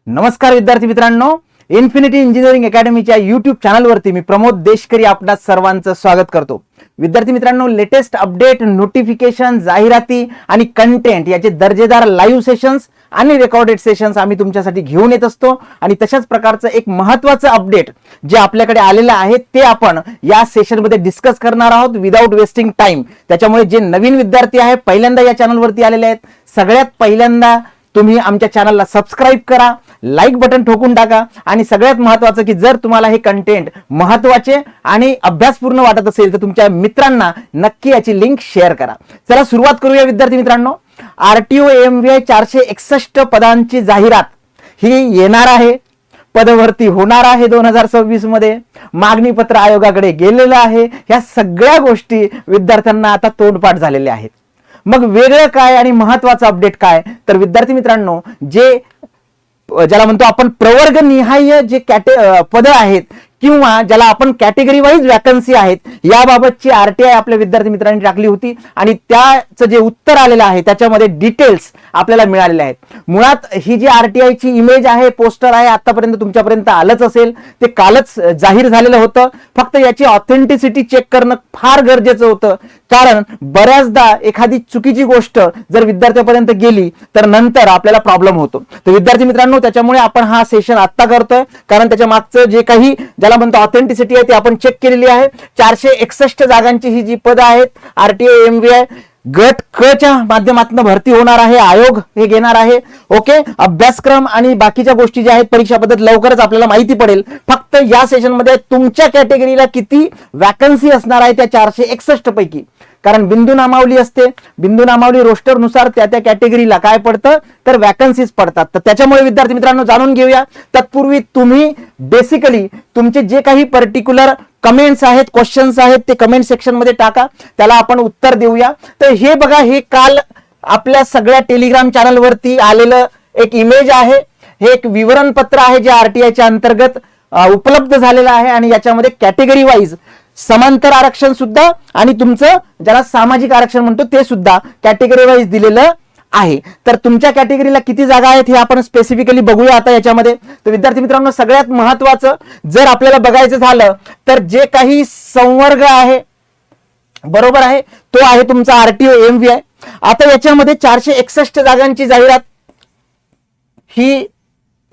नमस्कार विद्यार्थी मित्रांनो, इन्फिनिटी इंजिनिअरिंग अकॅडमीच्या यूट्यूब चॅनलवरती मी प्रमोद देशकरी आपणा सर्वांचं स्वागत करतो. विद्यार्थी मित्रांनो, लेटेस्ट अपडेट, नोटिफिकेशन, जाहिराती आणि कंटेंट याचे दर्जेदार लाईव्ह सेशन्स आणि रेकॉर्डेड सेशन्स आम्ही तुमच्यासाठी घेऊन येत असतो. आणि तशाच प्रकारचं एक महत्त्वाचं अपडेट जे आपल्याकडे आलेलं आहे ते आपण या सेशनमध्ये डिस्कस करणार आहोत विदाउट वेस्टिंग टाइम. त्याच्यामुळे जे नवीन विद्यार्थी आहे, पहिल्यांदा या चॅनलवरती आलेले आहेत, सगळ्यात पहिल्यांदा तुम्ही आमच्या चॅनलला सबस्क्राईब करा, लाईक बटन ठोकून टाका आणि सगळ्यात महत्त्वाचं की जर तुम्हाला हे कंटेंट महत्त्वाचे आणि अभ्यासपूर्ण वाटत असेल तर तुमच्या मित्रांना नक्की याची लिंक शेअर करा. चला सुरुवात करूया विद्यार्थी मित्रांनो. आरटीओ एमव्हीआय 461 पदांची जाहिरात ही येणार आहे, पदभरती होणार आहे 2026 मध्ये. मागणी पत्र आयोगाकडे गेलेलं आहे. ह्या सगळ्या गोष्टी विद्यार्थ्यांना आता तोंडपाठ झालेल्या आहेत. मग वेगळं काय आणि महत्त्वाचं अपडेट काय, तर विद्यार्थी मित्रांनो, ज्याला म्हणतो आपण प्रवर्ग निहाय जे पद आहेत किंवा ज्याला आपण कॅटेगरी वाईज वॅकन्सी आहेत, याबाबतची आरटीआय आपल्या विद्यार्थी मित्रांनी टाकली होती आणि त्याचं जे उत्तर आलेलं आहे त्याच्यामध्ये डिटेल्स आपल्याला मिळालेले आहेत. मुळात ही जी आरटीआयची इमेज आहे, पोस्टर आहे, आतापर्यंत तुमच्यापर्यंत आलंच असेल, ते कालच जाहीर झालेलं होतं. फक्त याची ऑथेंटिसिटी चेक करणं फार गरजेचं होतं, कारण बऱ्याचदा एखादी चुकीची गोष्ट जर विद्यार्थ्यापर्यंत गेली तर नंतर आपल्याला प्रॉब्लेम होतो. तर विद्यार्थी मित्रांनो, त्याच्यामुळे आपण हा सेशन आत्ता करतोय, कारण त्याच्या मागचं जे काही ज्याला म्हणतो ऑथेंटिसिटी आहे ती आपण चेक केलेली आहे. 461 जागांची ही जी पद आहेत, आरटीओ एमव्हीआय गट क च्या माध्यमातून भरती होणार आहे. आयोग हे घेणार आहे. ओके, अभ्यासक्रम आणि बाकीच्या गोष्टी ज्या आहेत, परीक्षा पद्धत लवकरच आपल्याला माहिती पडेल. फक्त या सेशन मध्ये तुमच्या कॅटेगरीला किती वॅकन्सी असणार आहे त्या 461 पैकी, कारण बिंदू नामावली असते, बिंदू नामावली रोस्टर नुसार त्या त्या कॅटेगरीला काय पडतं तर वॅकन्सीज पडतात. तर त्याच्यामुळे विद्यार्थी मित्रांनो जाणून घेऊया. तत्पूर्वी तुम्ही बेसिकली तुमचे जे काही पर्टिक्युलर कमेंट्स आहेत, क्वेश्चन्स आहेत, ते कमेंट सेक्शन मध्ये टाका, त्याला आपण उत्तर देऊया. तर हे बघा, हे काल आपल्या सगळ्या टेलिग्राम चॅनल वरती आलेलं एक इमेज आहे. हे एक विवरणपत्र आहे जे आरटीआयच्या अंतर्गत उपलब्ध झालेलं आहे आणि याच्यामध्ये कॅटेगरी वाईज समांतर आरक्षण सुद्धा आणि तुमचं ज्याला सामाजिक आरक्षण म्हणतो ते सुद्धा कॅटेगरी वाईज दिलेलं आहे. तर तुमच्या कॅटेगरीला किती जागा आहेत हे आपण स्पेसिफिकली बघूया आता याच्यामध्ये. तर विद्यार्थी मित्रांनो, सगळ्यात महत्वाचं जर आपल्याला बघायचं झालं तर जे काही संवर्ग आहे, बरोबर आहे, तो आहे तुमचा आरटीओ एमव्हीआय. आता याच्यामध्ये 461 जागांची जाहिरात ही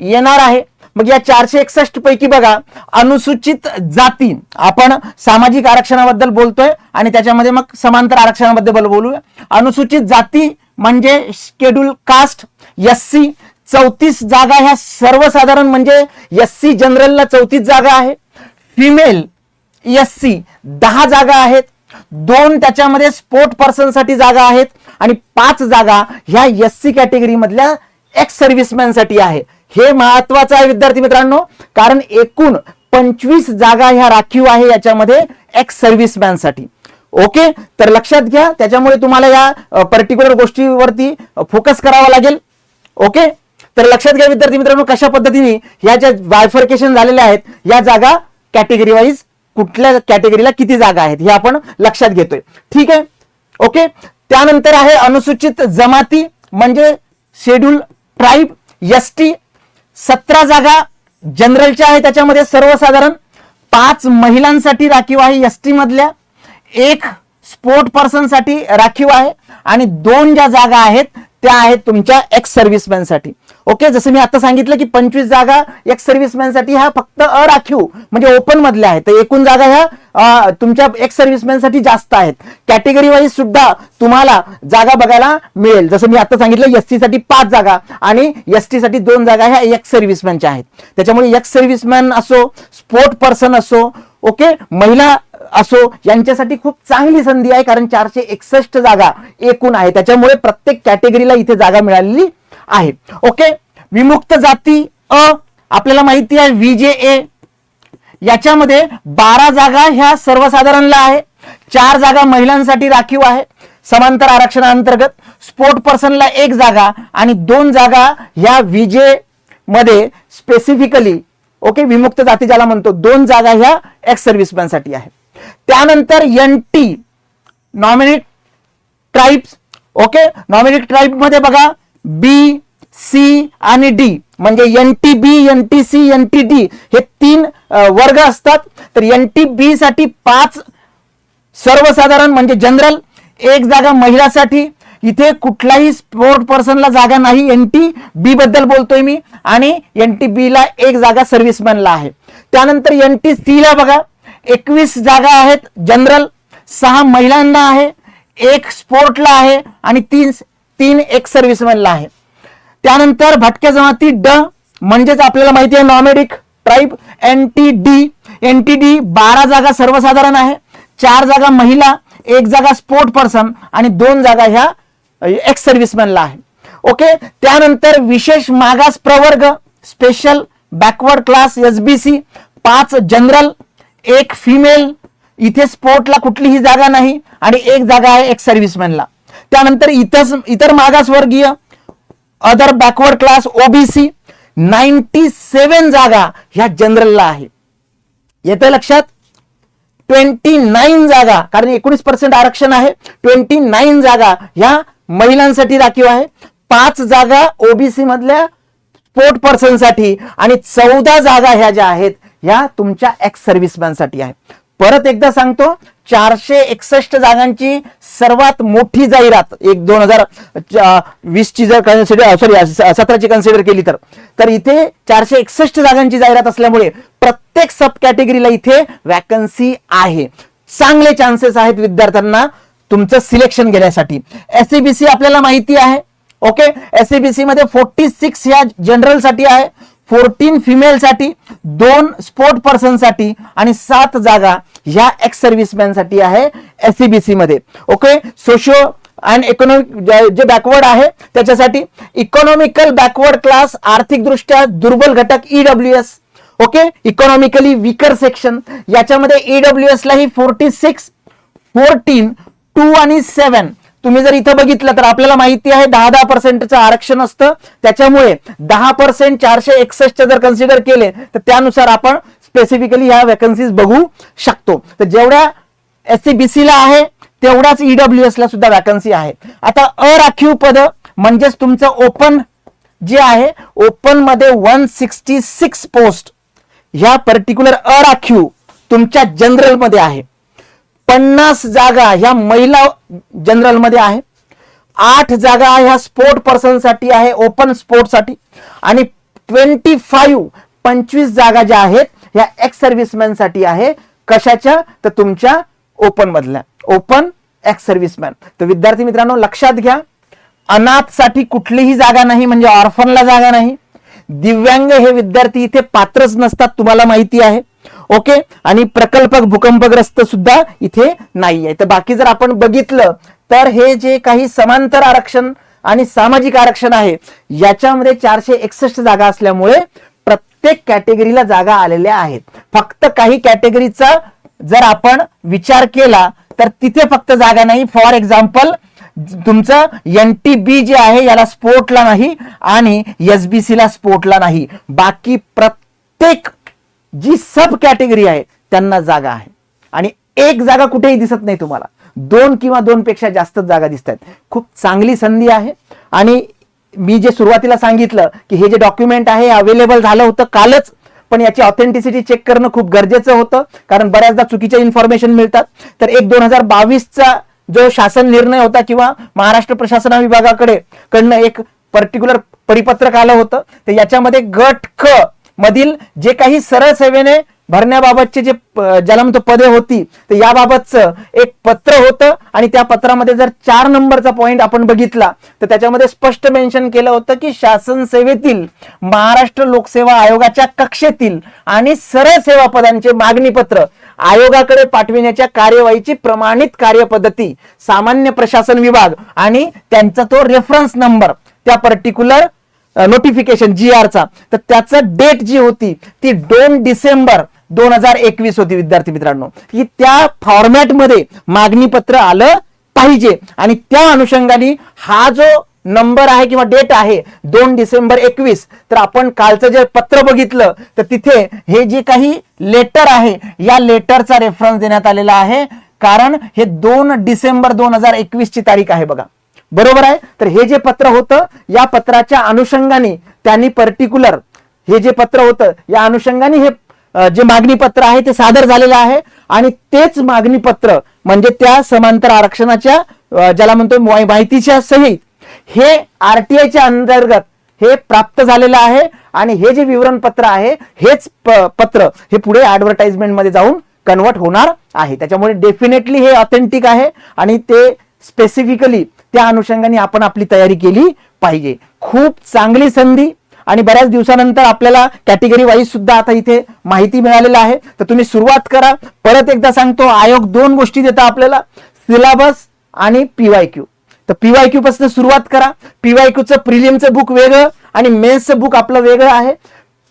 येणार आहे. मग या 461 पैकी बघा, अनुसूचित जाती, आपण सामाजिक आरक्षणाबद्दल बोलतोय आणि त्याच्यामध्ये मग समांतर आरक्षणाबद्दल बोलूया. अनुसूचित जाती म्हणजे शेड्यूल कास्ट, एससी 34 जागा ह्या सर्वसाधारण, म्हणजे एससी जनरलला 34 जागा आहे. फिमेल एससी 10 जागा आहेत. 2 त्याच्यामध्ये स्पोर्ट पर्सन साठी जागा आहेत आणि 5 जागा ह्या एससी कॅटेगरी मधल्या एक्स सर्व्हिसमॅन साठी आहे. हे महत्वाचं आहे विद्यार्थी मित्रांनो, कारण एकूण 25 जागा ह्या राखीव आहे याच्यामध्ये एक्स सर्व्हिसमॅन साठी. ओके, तर लक्षात घ्या, त्याच्यामुळे तुम्हाला या पर्टिक्युलर गोष्टीवरती फोकस करावा लागेल. ओके, तर लक्षात घ्या विद्यार्थी मित्रांनो, कशा पद्धतीने ह्या ज्या बायफर्केशन झालेल्या आहेत, या जागा कॅटेगरी वाईज कुठल्या कॅटेगरीला किती जागा आहेत हे आपण लक्षात घेतोय. ठीक आहे. ओके, त्यानंतर आहे अनुसूचित जमाती म्हणजे शेड्यूल ट्राईब, एसटी 17 जागा जनरलच्या आहे, त्याच्यामध्ये सर्वसाधारण 5 महिलांसाठी राखीव आहे एसटी मधल्या, 1 स्पोर्ट पर्सन साठी राखीव आहे आणि 2 ज्या जागा आहेत त्या आहेत तुमच्या एक्स सर्व्हिसमॅन साठी. ओके, जसं मी आता सांगितलं की 25 जागा एक्स सर्व्हिसमॅन साठी ह्या फक्त अराखीव म्हणजे ओपन मधल्या आहेत. तर एकूण जागा ह्या तुमच्या एक्स सर्व्हिसमॅन साठी जास्त आहेत. कॅटेगरी वाईज सुद्धा तुम्हाला जागा बघायला मिळेल. जसं मी आता सांगितलं, एसटी साठी 5 जागा आणि एसटी साठी 2 जागा ह्या एक्स सर्व्हिसमॅनच्या आहेत. त्याच्यामुळे एक्स सर्व्हिसमॅन असो, स्पोर्ट पर्सन असो, ओके, महिला असो, यांच्यासाठी खूप चांगली संधी आहे, कारण 461 जागा एकूण आहे. त्याच्यामुळे प्रत्येक कॅटेगरीला इथे जागा मिळालेली आहे. ओके, विमुक्त जाती आपल्याला माहिती आहे VJA, याच्यामध्ये 12 जागा ह्या सर्वसाधारणला आहे, 4 जागा महिलांसाठी राखीव आहे समांतर आरक्षणाअंतर्गत, स्पोर्ट पर्सनला 1 जागा आणि 2 जागा ह्या VJ मध्ये स्पेसिफिकली, ओके, विमुक्त जाती ज्याला म्हणतो, 2 जागा ह्या एक्स सर्व्हिसमॅन साठी आहे. त्यानंतर NT nominate tribes. Okay, nominate tribe मध्ये बघा B, सी आणि डी म्हणजे NTB, NTC, NTD हे 3 वर्ग असतात. तर NTB साठी 5 सर्वसाधारण म्हणजे जनरल, 1 जागा महिलासाठी. इथे कुठलाही स्पोर्ट पर्सनला जागा नाही, NTB बद्दल बोलतोय मी, आणि NTB ला 1 जागा सर्व्हिसमॅनला आहे. त्यानंतर NTC ला बघा 21 जागा आहेत जनरल, 6 महिलांना आहे, 1 स्पोर्टला आहे आणि 3 एक सर्व्हिसमॅनला आहे. त्यानंतर भटक्या जमाती ड म्हणजेच आपल्याला माहिती आहे नॉमेडिक ट्राईब NTD 12 जागा सर्वसाधारण आहे, 4 जागा महिला, 1 जागा स्पोर्ट पर्सन आणि 2 जागा ह्या एक्स सर्व्हिसमॅनला आहे. ओके. त्यानंतर विशेष मागास प्रवर्ग special backward class SBC 5 general, 1 female, इथे स्पोर्टला कुठलीही जागा नाही आणि 1 जागा आहे एक्स सर्व्हिसमॅनला. त्यानंतर इतर मागासवर्गीय अदर बॅकवर्ड क्लास OBC 97 जागा ह्या जनरलला आहे. येतं लक्षात? 29 जागा, कारण 19% आरक्षण आहे, 29 जागा ह्या महिलांसाठी राखीव आहे, 5 जागा OBC मधल्या स्पोर्ट पर्सन साठी आणि 14 जागा ह्या ज्या आहेत ह्या तुमच्या एक्स सर्व्हिसमॅन साठी आहे. परत एकदा सांगतो, 461 जागांची सर्वात मोठी जाहिरात 2020 ची जर 17ची कन्सिडर केली तर इथे 461 जागांची जाहिरात असल्यामुळे प्रत्येक सब कॅटेगरीला इथे वॅकन्सी आहे. चांगले चान्सेस आहेत विद्यार्थ्यांना तुमचं सिलेक्शन घेण्यासाठी. SCBC आपल्याला माहिती आहे. ओके. SCBC मध्ये 46 या जनरल साठी आहे, 14 फिमेल साठी, 2 स्पोर्ट पर्सन साठी आणि 7 जागा ह्या एक्स सर्व्हिसमॅन साठी आहे SCBC मध्ये. ओके. सोशिओ अँड इकॉनॉमिक जे बॅकवर्ड आहे त्याच्यासाठी इकॉनॉमिकल बॅकवर्ड क्लास, आर्थिकदृष्ट्या दुर्बल घटक EWS. Okay. Economically weaker section याच्यामध्ये EWS लाही 46, 14, 2 आणि 7. तुम्ही जर इथं बघितलं तर आपल्याला माहिती आहे 10% आरक्षण असतं, त्याच्यामुळे 10% 461 जर कन्सिडर केले तर त्यानुसार आपण स्पेसिफिकली ह्या वॅकन्सीज बघू शकतो. तर जेवढ्या SCBC ला आहे तेवढाच EWS ला सुद्धा वॅकन्सी आहे. आता अराखीव पद म्हणजेच तुमचं ओपन जे आहे, ओपन मध्ये 166 पोस्ट ह्या पर्टिक्युलर अराखीव तुमच्या जनरल मध्ये आहे. 50 जागा ह्या महिला जनरल मध्ये आहे, 8 जागा ह्या स्पोर्ट पर्सन साठी आहे, ओपन स्पोर्ट साठी, आणि 25 जागा ज्या आहेत ह्या एक्स सर्व्हिसमॅन साठी आहे. कशाच्या? तर तुमच्या ओपन मधल्या, ओपन एक्स सर्व्हिसमॅन. तर विद्यार्थी मित्रांनो लक्षात घ्या, अनाथ साठी कुठलीही जागा नाही, म्हणजे ऑर्फनला जागा नाही. दिव्यांग हे विद्यार्थी इथे पात्रच नसतात, तुम्हाला माहिती आहे. ओके. आणि प्रकल्पक भूकंपग्रस्त सुद्धा इथे नाहीये. तर बाकी जर आपण बघितलं तर हे जे काही समांतर आरक्षण आणि सामाजिक आरक्षण आहे याच्यामध्ये 461 जागा असल्यामुळे प्रत्येक कॅटेगरीला जागा आलेल्या आहेत. फक्त काही कॅटेगरीचा जर आपण विचार केला तर तिथे फक्त जागा नाही. फॉर एक्झाम्पल तुमचं NTB जे आहे याला स्पोर्टला नाही आणि SBC ला स्पोर्टला नाही. बाकी प्रत्येक जी सब कॅटेगरी आहे त्यांना जागा आहे. आणि एक जागा कुठेही दिसत नाही तुम्हाला, 2 किंवा 2 पेक्षा जास्त जागा दिसत आहेत. खूप चांगली संधी आहे. आणि मी जे सुरुवातीला सांगितलं की हे जे डॉक्युमेंट आहे अवेलेबल झालं होतं कालच, पण याची ऑथेंटिसिटी चेक करणं खूप गरजेचं होतं, कारण बऱ्याचदा चुकीच्या इन्फॉर्मेशन मिळतात. तर एक 2022चा जो शासन निर्णय होता किंवा महाराष्ट्र प्रशासन विभागाकडनं एक पर्टिक्युलर परिपत्रक आलं होतं, तर याच्यामध्ये गट क मधील जे काही सरळ सेवेने भरण्याबाबतचे जे ज्याला म्हणतो पदे होती, तर याबाबतचं एक पत्र होतं. आणि त्या पत्रामध्ये जर 4 नंबरचा पॉइंट आपण बघितला तर त्याच्यामध्ये स्पष्ट मेन्शन केलं होतं की शासन सेवेतील महाराष्ट्र लोकसेवा आयोगाच्या कक्षेतील आणि सरळ सेवा पदांचे मागणी पत्र आयोगाकडे पाठविण्याच्या कार्यवाहीची प्रमाणित कार्यपद्धती, सामान्य प्रशासन विभाग आणि त्यांचा तो रेफरन्स नंबर त्या पर्टिक्युलर नोटिफिकेशन GR चा, तर त्याचं डेट जी होती ती 2 डिसेंबर 2021 होती. विद्यार्थी मित्रांनो, की त्या फॉर्मॅट मध्ये मागणी पत्र आलं पाहिजे. आणि त्या अनुषंगाने हा जो नंबर आहे किंवा डेट आहे 2 डिसेंबर 21, तर आपण कालचं जे पत्र बघितलं तर तिथे हे जे काही लेटर आहे या लेटरचा रेफरन्स देण्यात आलेला आहे. कारण हे 2 डिसेंबर 2021 ची तारीख आहे बघा. बरोबर आहे. तर हे जे पत्र होतं या पत्राच्या अनुषंगाने त्यांनी पर्टिक्युलर हे जे पत्र होतं या अनुषंगाने हे जे मागणी पत्र आहे ते सादर झालेलं आहे आणि तेच मागणी पत्र म्हणजे त्या समांतर आरक्षणाच्या ज्याला म्हणतो माहितीच्या सहित हे आरटीआयच्या अंतर्गत हे प्राप्त झालेलं आहे आणि हे जे विवरण पत्र आहे हेच पत्र हे पुढे ऍडव्हर्टाइजमेंट मध्ये जाऊन कन्वर्ट होणार आहे. त्याच्यामुळे डेफिनेटली हे ऑथेंटिक आहे आणि ते स्पेसिफिकली त्या अनुषंगाने आपण आपली तयारी केली पाहिजे. खूप चांगली संधी आणि बऱ्याच दिवसानंतर आपल्याला कॅटेगरी वाईज सुद्धा आता इथे माहिती मिळालेली आहे. तर तुम्ही सुरुवात करा. परत एकदा सांगतो, आयोग दोन गोष्टी देतात आपल्याला, सिलेबस आणि पीवायक्यू. तर पीवायक्यू पासून सुरुवात करा. पीवायक्यूचं प्रिलिमचं बुक वेगळं आणि मेन्सचं बुक आपलं वेगळं आहे.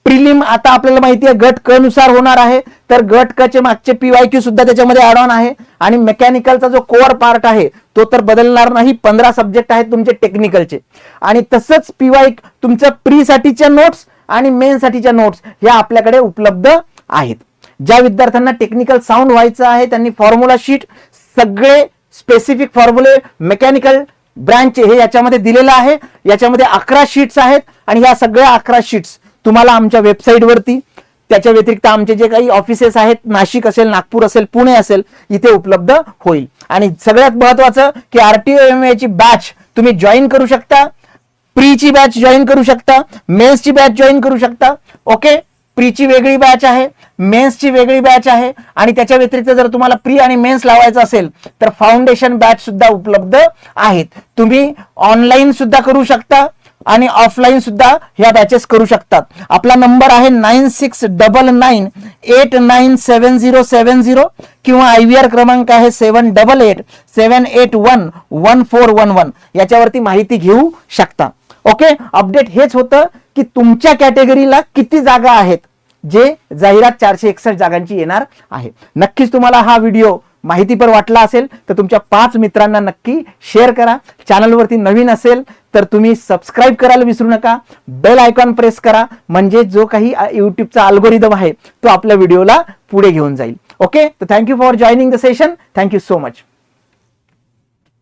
प्रिलिम आता आपल्याला माहिती आहे गट क नुसार होणार आहे, तर गट क चे मागचे पीवायक्यू सुद्धा त्याच्यामध्ये ऍड ऑन आहे आणि मेकॅनिकलचा जो कोअर पार्ट आहे तो तर बदलणार नाही. 15 सब्जेक्ट आहेत तुमचे टेक्निकलचे आणि तसंच पीवायक्यू तुमचं प्री साठीच्या नोट्स आणि मेन साठीच्या नोट्स ह्या आपल्याकडे उपलब्ध आहेत. ज्या विद्यार्थ्यांना टेक्निकल साऊंड व्हायचं आहे त्यांनी फॉर्म्युला शीट सगळे स्पेसिफिक फॉर्म्युले मेकॅनिकल ब्रँच हे याच्यामध्ये दिलेलं आहे. याच्यामध्ये 11 शीट्स आहेत आणि ह्या सगळ्या 11 शीट्स तुम्हाला आमच्या वेबसाईटवरती, त्याच्या व्यतिरिक्त आमचे जे काही ऑफिसेस आहेत नाशिक असेल, नागपूर असेल, पुणे असेल, इथे उपलब्ध होईल. आणि सगळ्यात महत्वाचं की RTOMA ची बॅच तुम्ही जॉईन करू शकता, प्रीची बॅच जॉईन करू शकता, मेन्सची बॅच जॉईन करू शकता. ओके, प्रीची वेगळी बॅच आहे, मेन्सची वेगळी बॅच आहे आणि त्याच्या व्यतिरिक्त जर तुम्हाला प्री आणि मेन्स लावायचं असेल तर फाउंडेशन बॅच सुद्धा उपलब्ध आहेत. तुम्ही ऑनलाईन सुद्धा करू शकता आणि ऑफलाईन सुद्धा ह्या बॅचेस करू शकतात. आपला नंबर आहे 9699897070 किंवा IVR क्रमांक आहे 7887811411. याच्यावरती माहिती घेऊ शकता. ओके, अपडेट हेच होतं की तुमच्या कॅटेगरीला किती जागा आहेत जे जाहिरात 461 जागांची येणार आहे. नक्कीच तुम्हाला हा व्हिडिओ माहितीपर वाटला असेल तर तुमच्या 5 मित्रांना नक्की शेअर करा. चॅनलवरती नवीन असेल तर तुम्ही सबस्क्राईब करायला विसरू नका. बेल आयकॉन प्रेस करा म्हणजे जो काही युट्यूबचा अल्गोरिदम आहे तो आपल्या व्हिडिओला पुढे घेऊन जाईल. ओके, तर thank you for joining the session. Thank you so much.